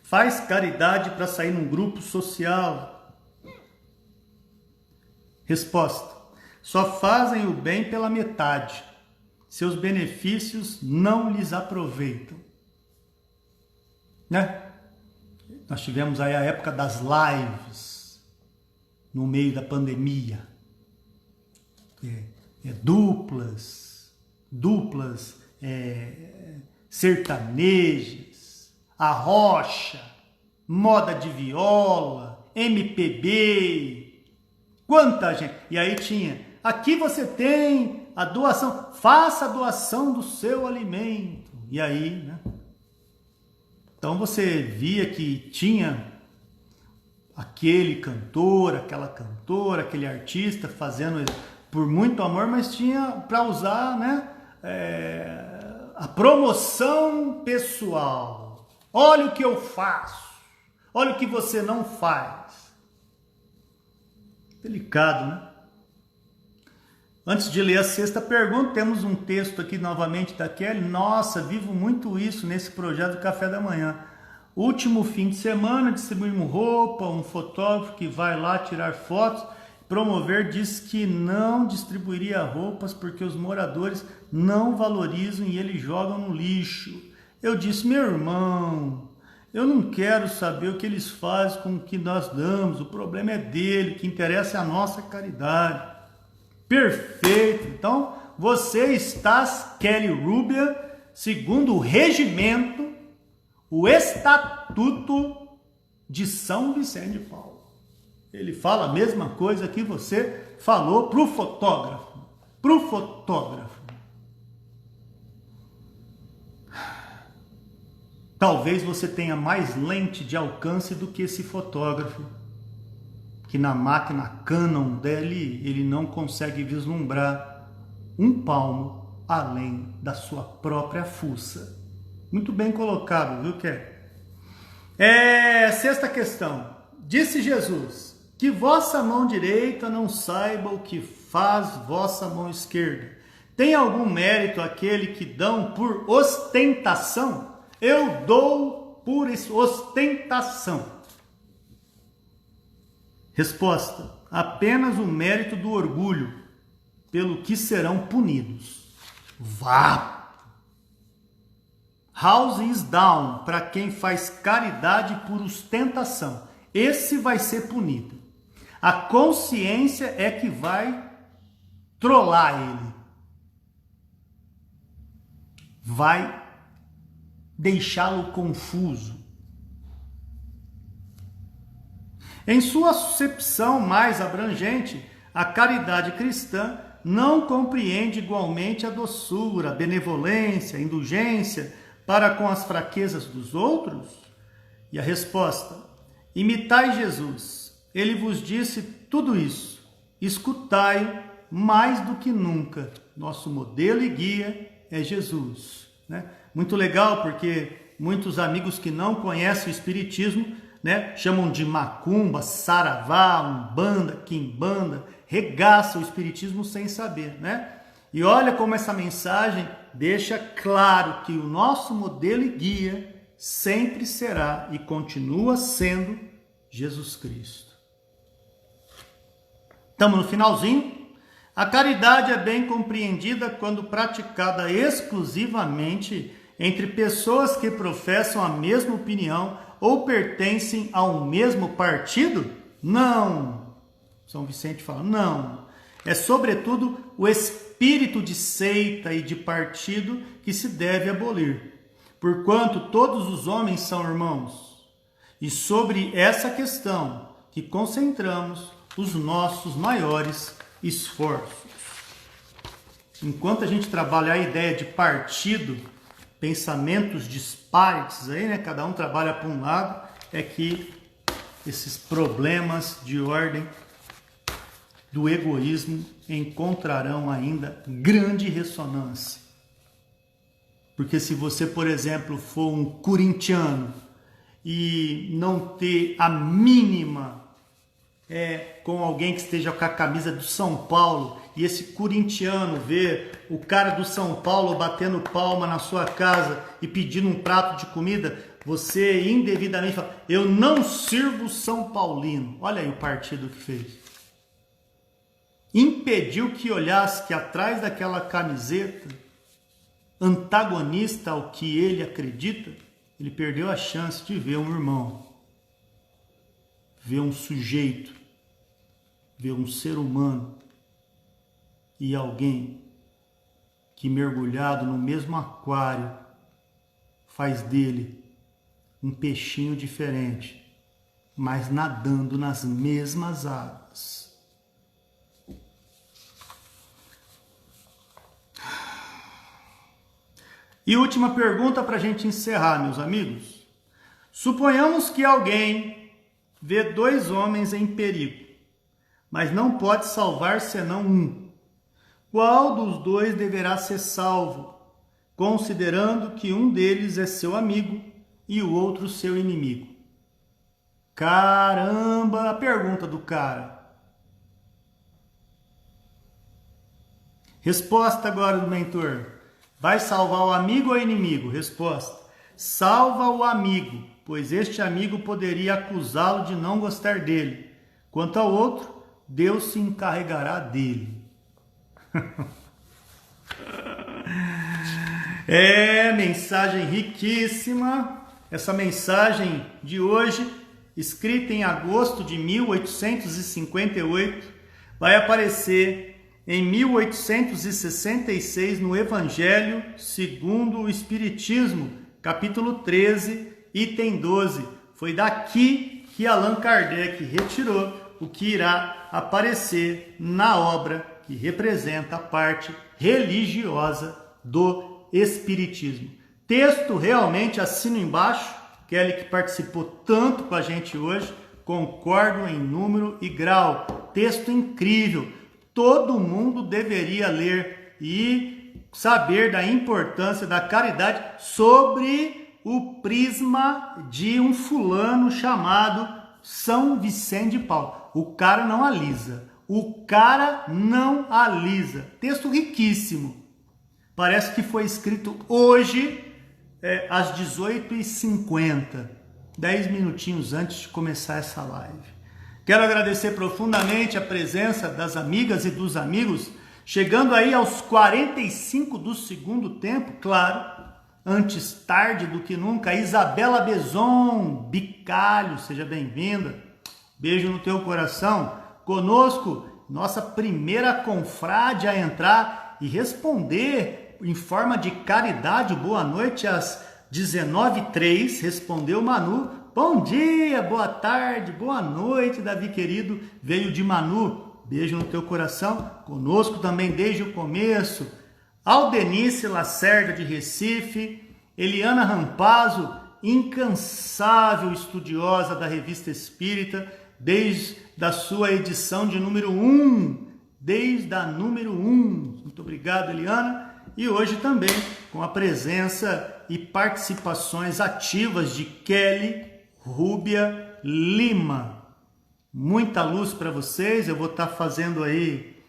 Faz caridade para sair num grupo social. Resposta: só fazem o bem pela metade. Seus benefícios não lhes aproveitam. Né? Nós tivemos aí a época das lives. no meio da pandemia. Duplas, sertanejas, arrocha, moda de viola, MPB, quanta gente. E aí tinha, aqui você tem a doação, faça a doação do seu alimento. E aí, né? Então você via que tinha aquele cantor, aquela cantora, aquele artista fazendo por muito amor, mas tinha para usar, né, a promoção pessoal. Olha o que eu faço, olha o que você não faz. Delicado, né? Antes de ler a sexta pergunta, temos um texto aqui novamente da Kelly. Nossa, vivo muito isso nesse projeto do Café da Manhã. Último fim de semana, distribuímos roupa, um fotógrafo que vai lá tirar fotos, promover, diz que não distribuiria roupas porque os moradores não valorizam e eles jogam no lixo. Eu disse, meu irmão, eu não quero saber o que eles fazem com o que nós damos, o problema é dele, o que interessa é a nossa caridade. Perfeito, então você está, Kelly Rubia, segundo o regimento, o Estatuto de São Vicente de Paulo. Ele fala a mesma coisa que você falou para o fotógrafo. Talvez você tenha mais lente de alcance do que esse fotógrafo, que na máquina Canon dele, ele não consegue vislumbrar um palmo além da sua própria fuça. Muito bem colocado, viu, Kelly? Sexta questão. Disse Jesus, que vossa mão direita não saiba o que faz vossa mão esquerda. Tem algum mérito aquele que dão por ostentação? Eu dou por ostentação. Resposta, apenas o mérito do orgulho, pelo que serão punidos. Vá! House is down, para quem faz caridade por ostentação. Esse vai ser punido. A consciência é que vai trollar ele. Vai deixá-lo confuso. Em sua acepção mais abrangente, a caridade cristã não compreende igualmente a doçura, a benevolência, a indulgência para com as fraquezas dos outros? E a resposta, imitai Jesus, ele vos disse tudo isso, escutai-o mais do que nunca, nosso modelo e guia é Jesus. Né? Muito legal, porque muitos amigos que não conhecem o Espiritismo, né, chamam de macumba, saravá, umbanda, quimbanda, regaça o Espiritismo sem saber, né? E olha como essa mensagem deixa claro que o nosso modelo e guia sempre será e continua sendo Jesus Cristo. Estamos no finalzinho. A caridade é bem compreendida quando praticada exclusivamente entre pessoas que professam a mesma opinião ou pertencem ao mesmo partido? Não. São Vicente fala, não. É sobretudo o espírito de seita e de partido que se deve abolir, porquanto todos os homens são irmãos. E sobre essa questão que concentramos os nossos maiores esforços. Enquanto a gente trabalha a ideia de partido, pensamentos dispares aí, né? Cada um trabalha para um lado, é que esses problemas de ordem do egoísmo encontrarão ainda grande ressonância. Porque se você, por exemplo, for um corintiano e não ter a mínima com alguém que esteja com a camisa do São Paulo, e esse corintiano vê o cara do São Paulo batendo palma na sua casa e pedindo um prato de comida, você indevidamente fala, eu não sirvo São Paulino. Olha aí o partido que fez. Impediu que olhasse que atrás daquela camiseta, antagonista ao que ele acredita, ele perdeu a chance de ver um irmão, ver um sujeito ver um ser humano e alguém que mergulhado no mesmo aquário faz dele um peixinho diferente, mas nadando nas mesmas águas. E última pergunta para a gente encerrar, meus amigos. Suponhamos que alguém vê dois homens em perigo, mas não pode salvar senão um. Qual dos dois deverá ser salvo, considerando que um deles é seu amigo e o outro seu inimigo? Caramba, a pergunta do cara. Resposta agora do mentor. Vai salvar o amigo ou o inimigo? Resposta. Salva o amigo, pois este amigo poderia acusá-lo de não gostar dele. Quanto ao outro, Deus se encarregará dele. Mensagem riquíssima. Essa mensagem de hoje, escrita em agosto de 1858, vai aparecer em 1866 no Evangelho segundo o Espiritismo, capítulo 13, item 12. Foi daqui que Allan Kardec retirou o que irá aparecer na obra que representa a parte religiosa do Espiritismo. Texto realmente, assino embaixo, Kelly que participou tanto com a gente hoje, concordo em número e grau. Texto incrível, todo mundo deveria ler e saber da importância da caridade sobre o prisma de um fulano chamado São Vicente de Paulo. O cara não alisa. O cara não alisa. Texto riquíssimo. Parece que foi escrito hoje, às 18h50, 10 minutinhos antes de começar essa live. Quero agradecer profundamente a presença das amigas e dos amigos, chegando aí aos 45 do segundo tempo, claro, antes tarde do que nunca. Isabela Bezon, Bicalho, seja bem-vinda. Beijo no teu coração. Conosco, nossa primeira confrade a entrar e responder em forma de caridade. Boa noite às 19h03, respondeu Manu. Bom dia, boa tarde, boa noite, Davi querido, veio de Manu. Beijo no teu coração. Conosco também desde o começo, Aldenice Lacerda de Recife, Eliana Rampazzo, incansável estudiosa da Revista Espírita, desde a sua edição de número 1, desde a número 1. Muito obrigado, Eliana. E hoje também com a presença e participações ativas de Kelly Rúbia Lima. Muita luz para vocês. Eu vou estar fazendo aí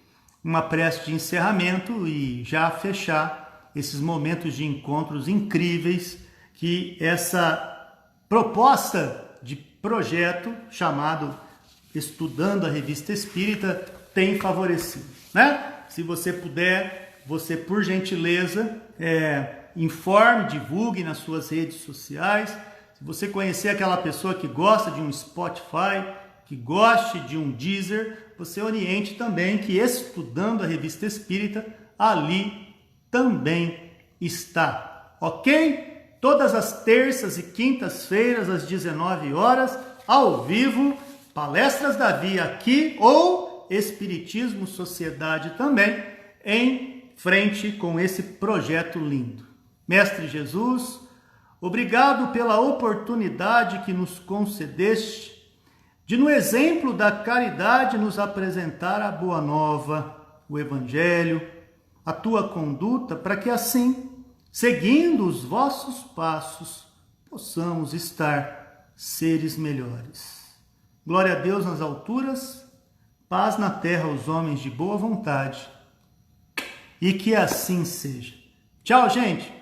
uma prece de encerramento e já fechar esses momentos de encontros incríveis que essa proposta de projeto chamado Estudando a Revista Espírita tem favorecido, né? Se você puder, você por gentileza informe, divulgue nas suas redes sociais. Se você conhecer aquela pessoa que gosta de um Spotify, que goste de um Deezer, você oriente também que Estudando a Revista Espírita ali também está, ok? Todas as terças e quintas-feiras às 19 horas, ao vivo, Palestras Davi aqui ou Espiritismo Sociedade também, em frente com esse projeto lindo. Mestre Jesus, obrigado pela oportunidade que nos concedeste de, no exemplo da caridade, nos apresentar a Boa Nova, o Evangelho, a tua conduta, para que assim, seguindo os vossos passos, possamos estar seres melhores. Glória a Deus nas alturas, paz na terra aos homens de boa vontade, e que assim seja. Tchau, gente!